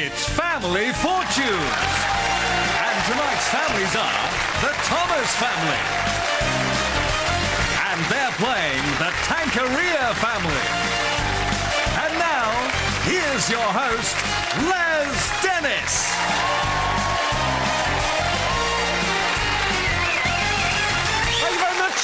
It's Family Fortunes. And tonight's families are the Thomas family. And they're playing the Tankarias family. And now, here's your host, Les Dennis.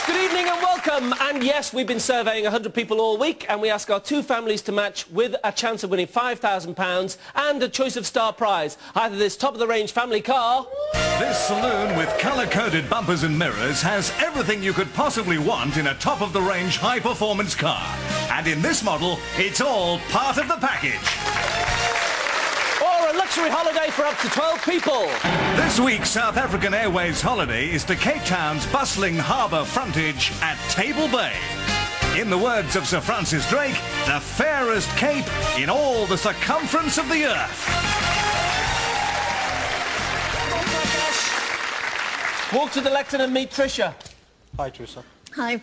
Good evening and welcome. And yes, we've been surveying 100 people all week, and we ask our two families to match with a chance of winning £5,000 and a choice of star prize. Either this top-of-the-range family car... This saloon with colour-coded bumpers and mirrors has everything you could possibly want in a top-of-the-range high-performance car. And in this model, it's all part of the package. Or a luxury holiday for up to 12 people. This week's South African Airways holiday is to Cape Town's bustling harbour frontage at Table Bay. In the words of Sir Francis Drake, the fairest cape in all the circumference of the earth. Walk to the lectern and meet Tricia. Hi, Tricia. Hi.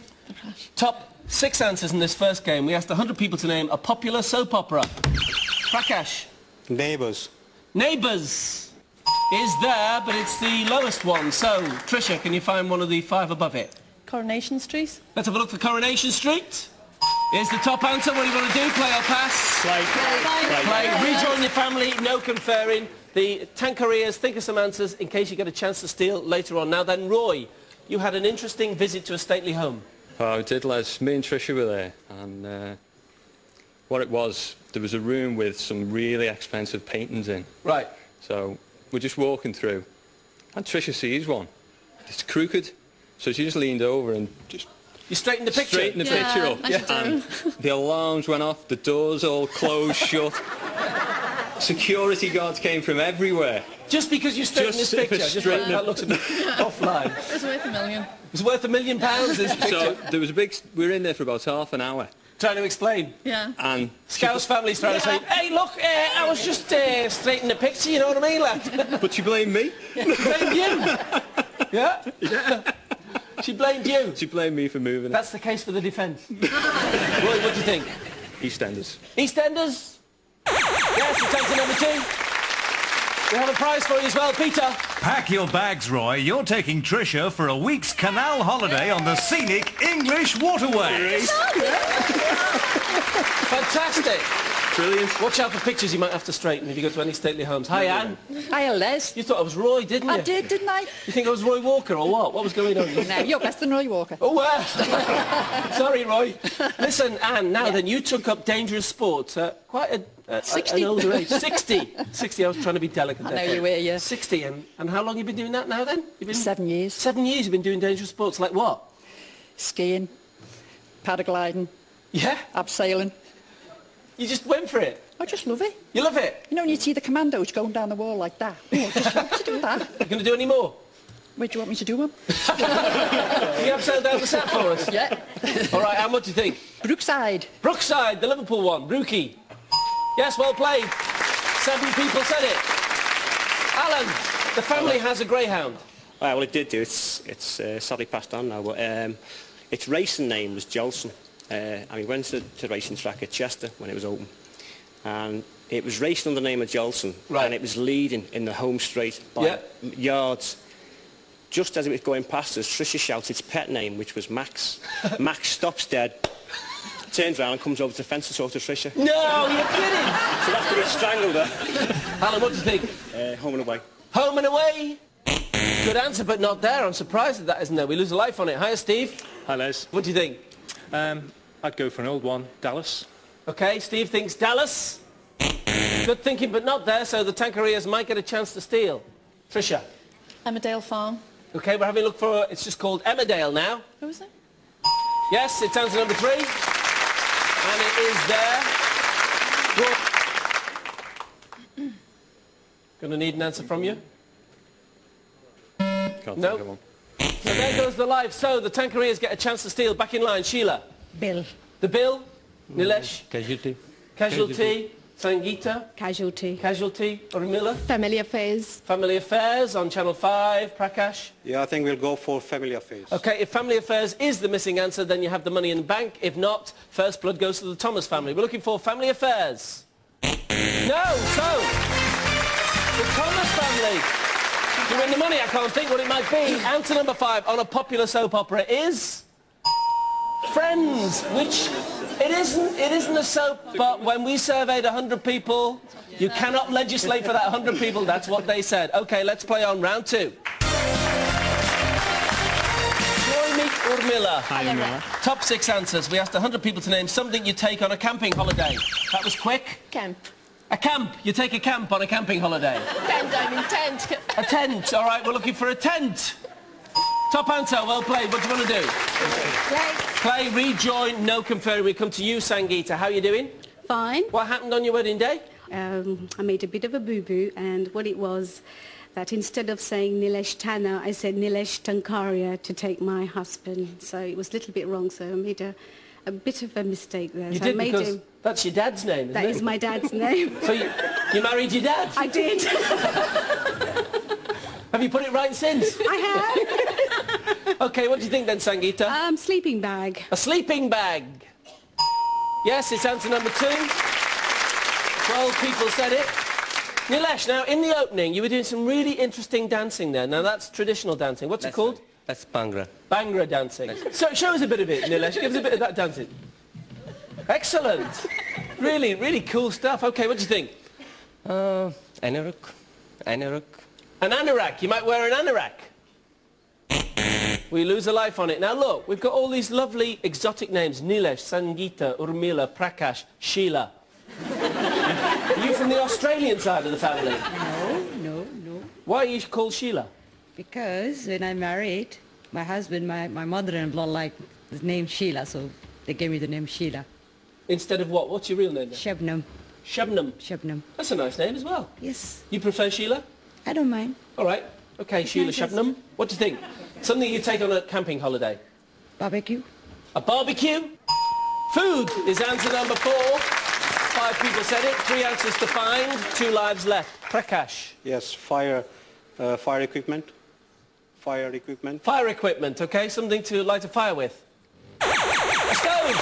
Top 6 answers in this first game. We asked 100 people to name a popular soap opera. Prakash. Neighbours. Neighbours is there, but it's the lowest one. So, Tricia, can you find one of the 5 above it? Coronation Street. Let's have a look for Coronation Street. Here's the top answer. What do you want to do? Play or pass? Play. Rejoin your family. No conferring. The Tankarias, think of some answers in case you get a chance to steal later on. Now then, Roy, you had an interesting visit to a stately home. Oh, I did, Les. Me and Tricia were there, and what it was, there was a room with some really expensive paintings in. Right. So we're just walking through, and Tricia sees one. It's crooked, so she just leaned over and just... You straightened the picture? Straightened the picture up. And the alarms went off, the doors all closed shut. Security guards came from everywhere. Just because you straightened this picture? That looks a bit offline. It was worth £1 million. It was worth £1 million, this picture. So there was a big... We were in there for about half an hour. Trying to explain. Yeah. And Scouse family's trying to say, hey, look, I was just straightening the picture, you know what I mean, lad? But she blamed me. Blamed you. Yeah? Yeah. She blamed you. She blamed me for moving it. That's the case for the defence. Roy, what do you think? EastEnders. EastEnders? Yes, it's answer number 2. We have a prize for you as well, Peter. Pack your bags, Roy. You're taking Tricia for a week's canal holiday on the scenic English waterways. Fantastic. Brilliant. Watch out for pictures you might have to straighten if you go to any stately homes. Hi, Anne. Hiya, Les. You thought I was Roy, didn't you? I did, didn't I? You think I was Roy Walker or what? What was going on? No, you're better than Roy Walker. Oh, sorry, Roy. Listen, Anne, now then, you took up dangerous sports at quite an older age. 60. 60, I was trying to be delicate there. I know you were, yeah. 60, and how long have you been doing that now, then? You've been... 7 years. 7 years you've been doing dangerous sports, like what? Skiing, paragliding, Yeah? abseiling. You just went for it? I just love it. You love it? You know when you see the commandos going down the wall like that? Oh, I just love to do that. You going to do any more? Where do you want me to do them? Can you abseil down the set for us? Yeah. All right, Anne, what do you think? Brookside. Brookside, the Liverpool one. Brookie. Yes, well played. 7 people said it. Alan, the family has a greyhound. Well, it did do. It's sadly passed on now, but its racing name was Jolson. And we went to the racing track at Chester when it was open. And it was racing under the name of Jolson. Right. And it was leading in the home straight by yards. Just as it was going past us, Tricia shouts its pet name, which was Max. Max stops dead, turns around and comes over to the fence and talks to Tricia. No, you're kidding. So after we strangled her... Alan, what do you think? Home and away. Home and away. Good answer, but not there. I'm surprised that isn't there. We lose a life on it. Hiya, Steve. Hi, Les. What do you think? I'd go for an old one, Dallas. OK, Steve thinks Dallas. Good thinking, but not there, so the Tankarias might get a chance to steal. Tricia. Emmerdale Farm. OK, we're having a look for... It's just called Emmerdale now. Who is it? Yes, it's answer number 3. And it is there. Going to need an answer from you? Can't think of one. So there goes the life. So the Tankarias get a chance to steal. Back in line, Sheila. Bill. The bill. Nilesh. Casualty. Casualty. Sangeeta. Casualty. Casualty. Urimilla. Family Affairs. Family Affairs on Channel 5. Prakash. Yeah, I think we'll go for Family Affairs. OK, if Family Affairs is the missing answer, then you have the money in the bank. If not, first blood goes to the Thomas family. We're looking for Family Affairs. No, so... The Thomas family. To win the money, I can't think what it might be. Answer number 5 on a popular soap opera is... Friends, which... It isn't a soap, but when we surveyed 100 people, you cannot legislate for that 100 people. That's what they said. OK, let's play on round 2. Urmila. Hi, Urmila. Top 6 answers. We asked 100 people to name something you take on a camping holiday. That was quick. Camp. A camp. You take a camp on a camping holiday. Tent, I mean tent. A tent. All right, we're looking for a tent. Top answer. Well played. What do you want to do? Play, rejoin, no conferring. We come to you, Sangeeta. How are you doing? Fine. What happened on your wedding day? I made a bit of a boo-boo, and what it was that instead of saying Nilesh Tanna, I said Nilesh Tankaria to take my husband. So it was a little bit wrong, so I made a bit of a mistake there. You so did, I made because him, that's your dad's name, isn't that it? is my dad's name. So you married your dad? I did. Have you put it right since? I have. OK, what do you think then, Sangeeta? Sleeping bag. A sleeping bag. Yes, it's answer number 2. 12 people said it. Nilesh, now, in the opening, you were doing some really interesting dancing there. Now, that's traditional dancing. What's it called? That's Bhangra. Bhangra dancing. So, show us a bit of it, Nilesh. Give us a bit of that dancing. Excellent. Really, really cool stuff. OK, what do you think? Anorak. An anorak. You might wear an anorak. We lose a life on it. Now, look, we've got all these lovely exotic names. Nilesh, Sangeeta, Urmila, Prakash, Sheila. Are you from the Australian side of the family? No. Why are you called Sheila? Because when I married, my husband, my mother-in-law liked the name Sheila, so they gave me the name Sheila. Instead of what? What's your real name then? Shabnam. Shabnam. Shabnam. That's a nice name as well. Yes. You prefer Sheila? I don't mind. All right. OK, Sheila Shabnam. What do you think? Something you take on a camping holiday? Barbecue. A barbecue? Food is answer number 4. 5 people said it. 3 answers to find. 2 lives left. Prakash. Yes, fire equipment. Fire equipment. Fire equipment, OK? Something to light a fire with. A stove.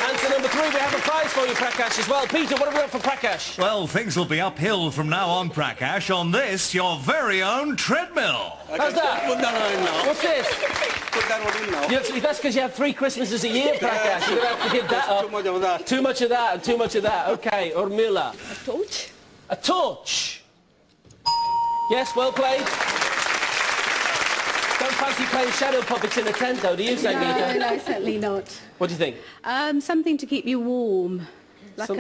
Answer number 3. We have a prize for you, Prakash, as well. Peter, what have we got for Prakash? Well, things will be uphill from now on, Prakash, on this, your very own treadmill. How's that? Put that one in now. What's this? Put that one in now. That's because you have 3 Christmases a year, Prakash. You're going to have to give that up. Too much of that. Too much of that and too much of that. OK, Urmila. A torch. A torch. Yes, well played. Don't fancy playing shadow puppets in a tent, though, do you, Sangeeta? No, certainly not. What do you think? Something to keep you warm, like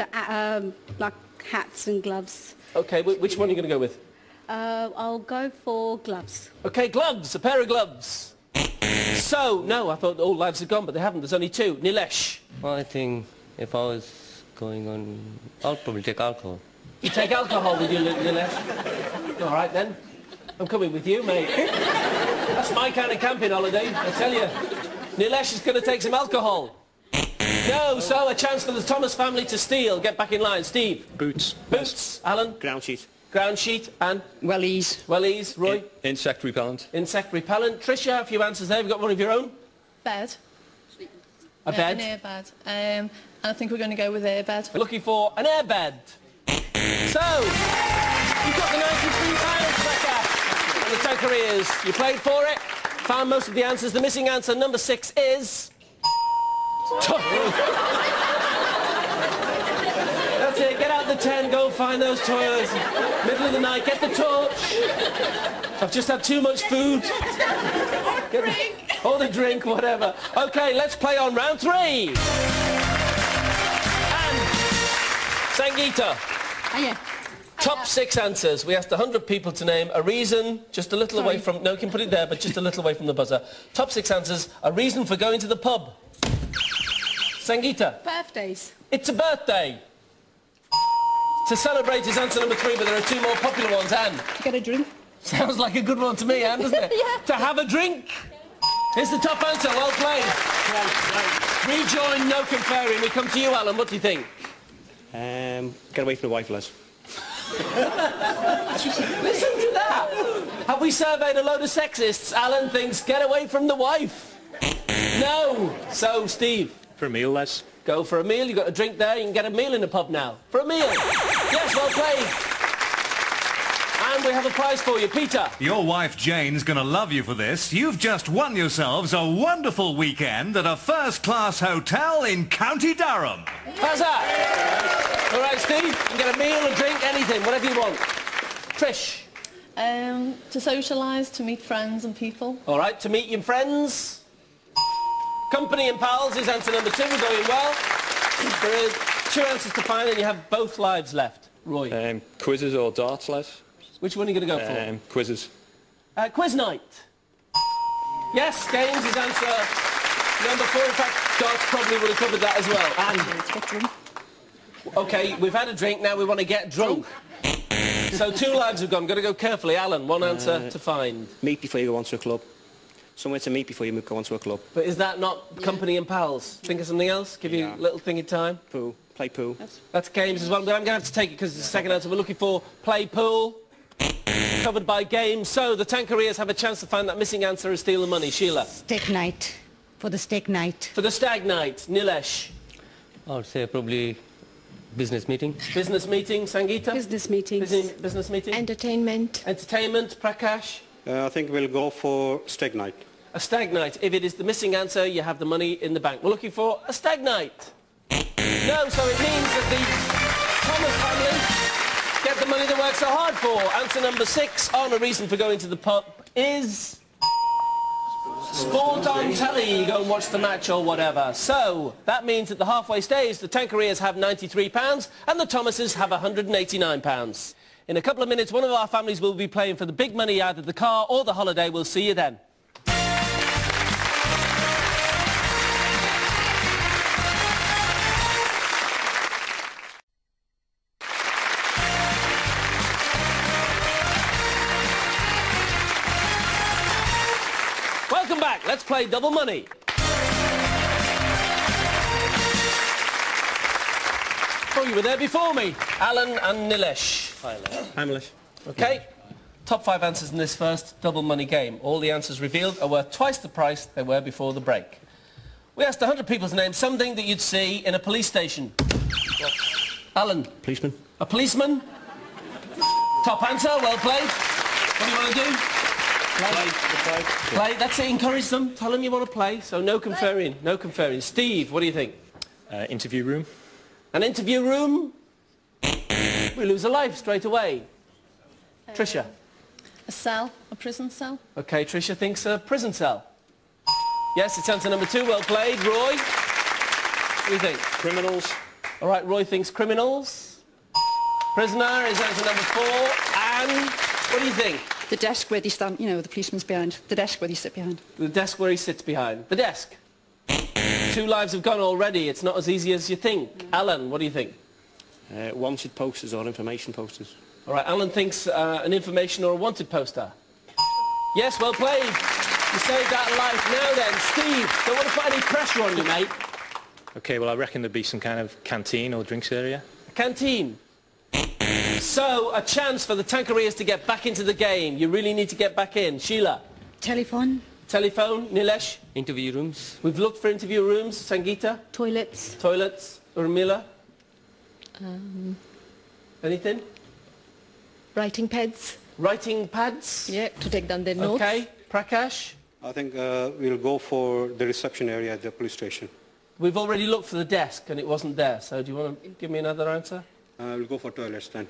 like hats and gloves. OK, which one are you going to go with? I'll go for gloves. OK, gloves. A pair of gloves. So, no, I thought all lives had gone, but they haven't. There's only 2. Nilesh. Well, I think if I was going on, I'll probably take alcohol. You take alcohol with you, Nilesh? All right, then. I'm coming with you, mate. That's my kind of camping holiday, I tell you. Nilesh is going to take some alcohol. No, so a chance for the Thomas family to steal. Get back in line. Steve. Boots. Boots. Alan. Ground sheet. Ground sheet. And? Wellies. Wellies. Roy. Insect repellent. Insect repellent. Tricia, a few answers there. Have you got one of your own? Bed. A bed? An air bed. And I think we're going to go with air bed. We're looking for an air bed. So, you've got the £93 Prakash and the Tankarias. You played for it, found most of the answers. The missing answer, number 6, is... That's it, get out the tent, go find those toys. Middle of the night, get the torch. I've just had too much food. Or the drink, whatever. OK, let's play on round 3. And Sangeeta. Yeah. Top 6 answers. We asked 100 people to name a reason, just a little away from... No, you can put it there, but just a little away from the buzzer. Top 6 answers, a reason for going to the pub. Sangeeta. Birthdays. It's a birthday. To celebrate is answer number 3, but there are 2 more popular ones. Anne. To get a drink. Sounds like a good one to me, Anne, doesn't it? Yeah. To have a drink. Here's the top answer. Well played. Rejoin, no conferring. We come to you, Alan. What do you think? Get away from the wife, Les. Listen to that. Have we surveyed a load of sexists? Alan thinks, get away from the wife. No. So, Steve. For a meal, Les. Go for a meal. You've got a drink there. You can get a meal in the pub now. For a meal. Yes, well played. And we have a prize for you, Peter. Your wife Jane's going to love you for this. You've just won yourselves a wonderful weekend at a first-class hotel in County Durham. How's that? All right, Steve, you can get a meal, a drink, anything, whatever you want. Trish? To socialise, to meet friends and people. All right, to meet your friends. Company and pals is answer number 2. We're going well. There are 2 answers to find and you have both lives left. Roy? Quizzes or darts, lads? Which one are you going to go for? Quizzes. Quiz night. Yes, games is answer number 4. In fact, darts probably would have covered that as well. And OK, we've had a drink, now we want to get drunk. So 2 lives have gone. Got to go carefully. Alan, 1 answer to find. Meet before you go onto a club. Somewhere to meet before you go onto a club. But is that not company and pals? Think of something else? Give you a little thing in time? Pool. Play pool. That's games as well. But I'm going to have to take it because it's the second answer. We're looking for play pool. Covered by games. So the Tankarias have a chance to find that missing answer and steal the money. Sheila? Steak night. For the steak night. For the stag night. Nilesh? I would say probably business meeting. Business meeting. Sangeeta? Business meetings. Business meeting. Entertainment. Entertainment. Prakash? I think we'll go for stag night. A stag night. If it is the missing answer, you have the money in the bank. We're looking for a stag night. No, so it means that the Thomas family get the money they work so hard for. Answer number 6 on a reason for going to the pub is sport on telly. You go and watch the match or whatever. So that means at the halfway stage, the Tankarias have £93 and the Thomases have £189. In a couple of minutes, one of our families will be playing for the big money, either the car or the holiday. We'll see you then. Welcome back. Let's play double money. Oh, you were there before me. Alan and Nilesh. Hi, Alan. Hi, Nilesh. OK. Top 5 answers in this first double money game. All the answers revealed are worth twice the price they were before the break. We asked 100 people to name something that you'd see in a police station. Alan? Policeman. A policeman? Top answer. Well played. What do you want to do? Play. That's it. Encourage them. Tell them you want to play. So no conferring. No conferring. Steve, what do you think? Interview room. An interview room? We lose a life straight away. Tricia? A cell. A prison cell. OK, Tricia thinks a prison cell. Yes, it's answer number 2. Well played. Roy? What do you think? Criminals. All right, Roy thinks criminals. Prisoner is answer number 4. And what do you think? The desk where they stand, you know, the policeman's behind. The desk where they sit behind. The desk where he sits behind. The desk. 2 lives have gone already. It's not as easy as you think. Alan, what do you think? Wanted posters or information posters. All right, Alan thinks an information or a wanted poster. Yes, well played. You saved that life. Now then, Steve, don't want to put any pressure on you, mate. OK, well, I reckon there'd be some kind of canteen or drinks area. A canteen. So, a chance for the Tankarias to get back into the game. You really need to get back in. Sheila? Telephone. Telephone. Nilesh? Interview rooms. We've looked for interview rooms. Sangeeta? Toilets. Toilets. Urmila? Anything? Writing pads. Writing pads? Yeah, to take down their notes. OK. Prakash? I think we'll go for the reception area at the police station. We've already looked for the desk and it wasn't there. So do you want to give me another answer? We'll go for toilets then.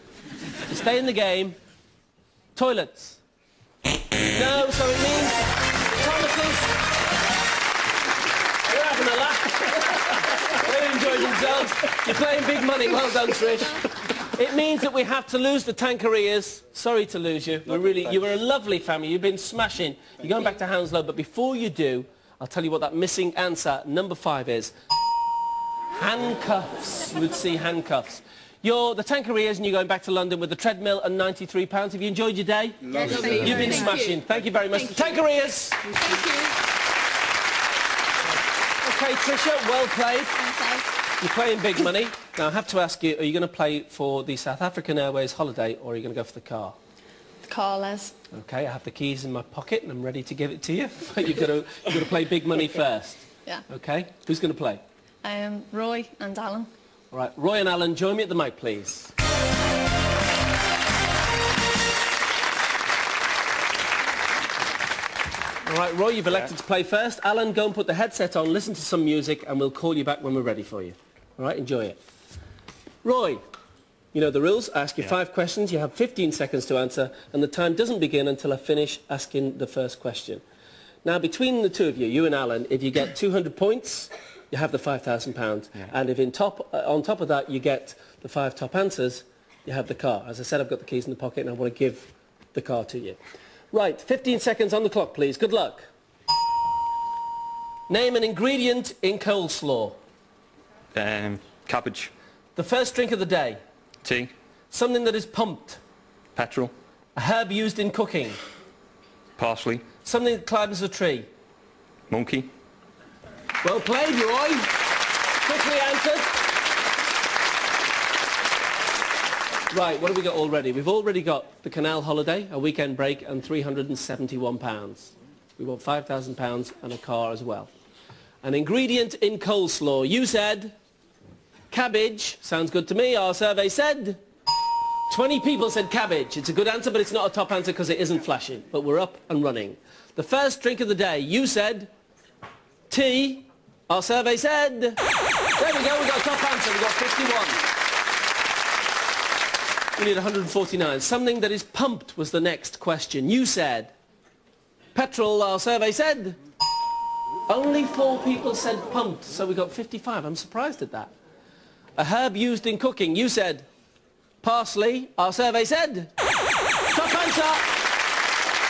To stay in the game. Toilets. No, so it means Thomas's. They're having a laugh. They enjoyed themselves. You're playing big money. Well done, Trish. It means that we have to lose the Tankarias. Sorry to lose you. You were a lovely family. You've been smashing. You're going back to Hounslow, but before you do, I'll tell you what that missing answer, number 5, is. Handcuffs. You would see handcuffs. You're the Tankarias and you're going back to London with the treadmill and £93. Have you enjoyed your day? Lovely. You've been smashing. Thank you very much. The Tankarias. Thank you. OK, Tricia, well played. Okay. You're playing big money. Now, I have to ask you, are you going to play for the South African Airways holiday or are you going to go for the car? The car, Les. OK, I have the keys in my pocket and I'm ready to give it to you. But you've got to play big money first. Yeah. OK, who's going to play? Roy and Alan. All right, Roy and Alan, join me at the mic, please. All right, Roy, you've elected to play first. Alan, go and put the headset on, listen to some music, and we'll call you back when we're ready for you. All right, enjoy it. Roy, you know the rules. I ask you 5 questions. You have 15 seconds to answer, and the time doesn't begin until I finish asking the first question. Now, between the two of you, you and Alan, if you get 200 points, you have the £5,000. Yeah. And if on top of that you get the 5 top answers, you have the car. As I said, I've got the keys in the pocket, and I want to give the car to you. Right, 15 seconds on the clock, please. Good luck. Name an ingredient in coleslaw. Cabbage. The first drink of the day. Tea. Something that is pumped. Petrol. A herb used in cooking. Parsley. Something that climbs a tree. Monkey. Well played, Roy. Quickly answered. Right, what have we got already? We've already got the canal holiday, a weekend break, and £371. We want £5,000 and a car as well. An ingredient in coleslaw. You said cabbage. Sounds good to me. Our survey said 20 people said cabbage. It's a good answer, but it's not a top answer because it isn't flashing. But we're up and running. The first drink of the day. You said tea. Our survey said... There we go. We've got a top answer. We've got 51. We need 149. Something that is pumped was the next question. You said petrol. Our survey said only 4 people said pumped, so we got 55. I'm surprised at that. A herb used in cooking. You said parsley. Our survey said top answer.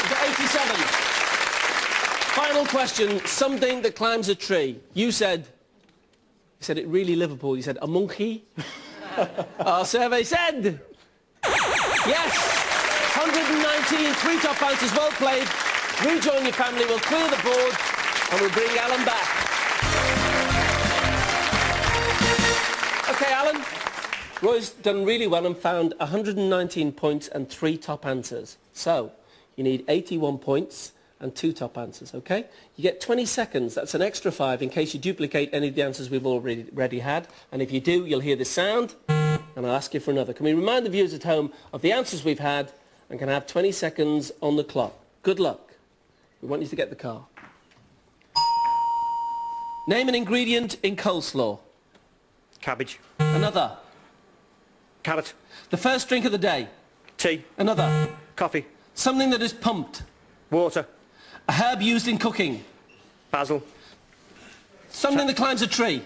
We got 87. Final question. Something that climbs a tree. You said it really Liverpool. You said a monkey. Our survey said yes, 119, 3 top answers, well played. Rejoin your family, we'll clear the board, and we'll bring Alan back. OK, Alan, Roy's done really well and found 119 points and 3 top answers. So, you need 81 points and 2 top answers, OK? You get 20 seconds, that's an extra 5 in case you duplicate any of the answers we've already had. And if you do, you'll hear this sound. And I'll ask you for another. Can we remind the viewers at home of the answers we've had and can have 20 seconds on the clock? Good luck. We want you to get the car. Name an ingredient in coleslaw. Cabbage. Another. Carrot. The first drink of the day. Tea. Another. Coffee. Something that is pumped. Water. A herb used in cooking. Basil. Something that climbs a tree.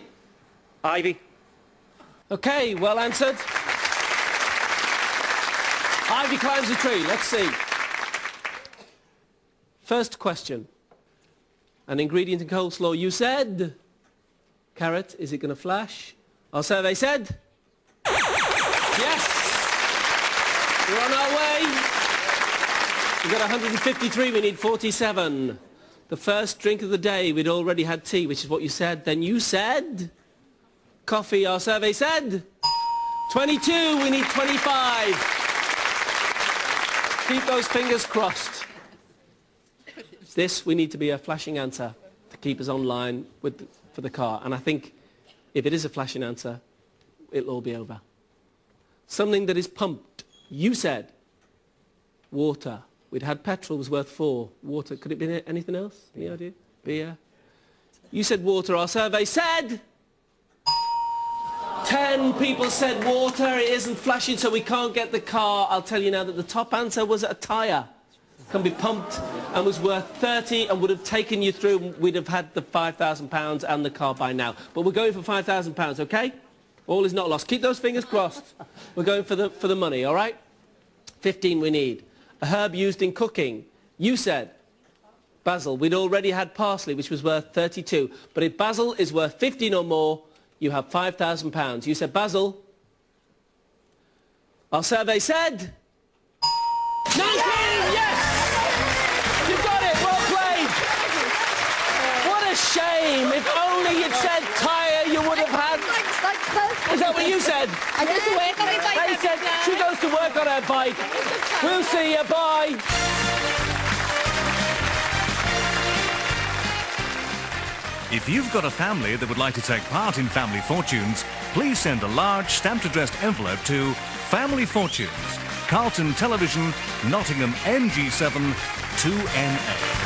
Ivy. OK, well answered. Ivy climbs a tree. Let's see. First question. An ingredient in coleslaw. You said carrot. Is it going to flash? Our survey said yes. We're on our way. We've got 153. We need 47. The first drink of the day. We'd already had tea, which is what you said. Then you said coffee. Our survey said 22. We need 25. Keep those fingers crossed. This, we need to be a flashing answer to keep us online for the car. And I think if it is a flashing answer, it'll all be over. Something that is pumped. You said water. We'd had petrol was worth 4. Water. Could it be anything else? Any idea? Beer. You said water. Our survey said 10 people said water. It isn't flashing, so we can't get the car. I'll tell you now that the top answer was a tyre. Can be pumped and was worth 30 and would have taken you through. We'd have had the £5,000 and the car by now. But we're going for £5,000, OK? All is not lost. Keep those fingers crossed. We're going for the money, all right? 15 we need. A herb used in cooking. You said basil. We'd already had parsley, which was worth 32. But if basil is worth 15 or more, you have £5,000. You said basil. Our survey said 19! Yes! You got it! Well played! What a shame! If only you'd said tyre, you would have had... Is that what you said? I go to work on my bike. They said she goes to work on her bike. We'll see you. Bye. If you've got a family that would like to take part in Family Fortunes, please send a large stamped addressed envelope to Family Fortunes, Carlton Television, Nottingham NG7 2NA.